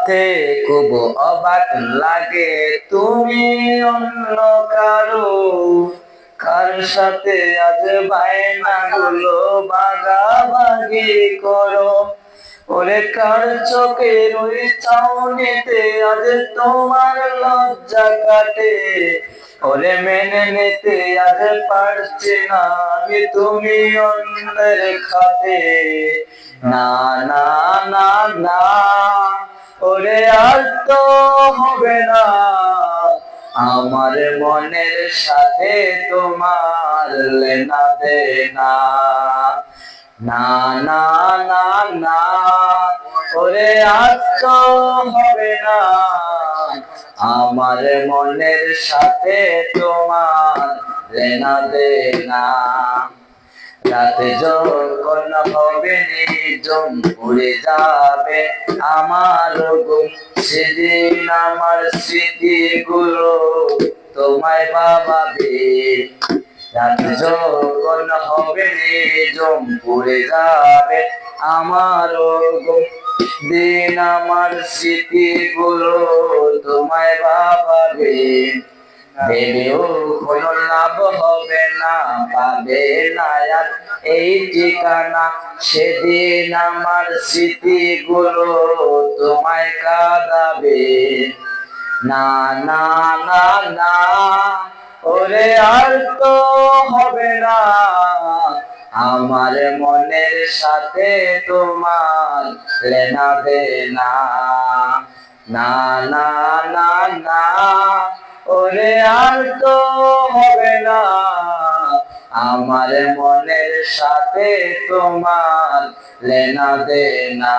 সাথে খুব অবাক লাগে তুমি অন্য কারো, কার সাথে আজ বায়না গুলো ভাগাভাগি করো। ওরে কার চোখের ওই চাউনিতে আজ তোমার লজ্জা কাটে, ওরে মেনে নিতে আজ পারছি না আমি তুমি অন্যের খাতে। না না না না, ওরে আর তো হবে না, আমার মনের সাথে তোমার লেনা দেনা। না না না না, ওরে আর তো হবে না, আমার মনের সাথে তোমার লেনা দেনা। রাতে যখন হবে নিঝুম উড়ে যাবে আমার ঘুম, সেদিন আমার স্মৃতিগুলো তোমায় ভাবাবে। রাতে যখন হবে নিঝুম উড়ে যাবে আমার ঘুম, দিন আমার স্মৃতিগুলো তোমায় ভাবাবে। ভেবেও কোনো লাভ হবে না, পাবে না আর এই ঠিকানা, সেদিন আমার স্মৃতিগুলো তোমায় কাঁদাবে। না না না না, ওরে আর তো হবে না, আমার মনের সাথে তোমার লেনা দেনা। না না না না, ওরে আর তো হবে না, আমার মনের সাথে তোমার লেনা দেনা।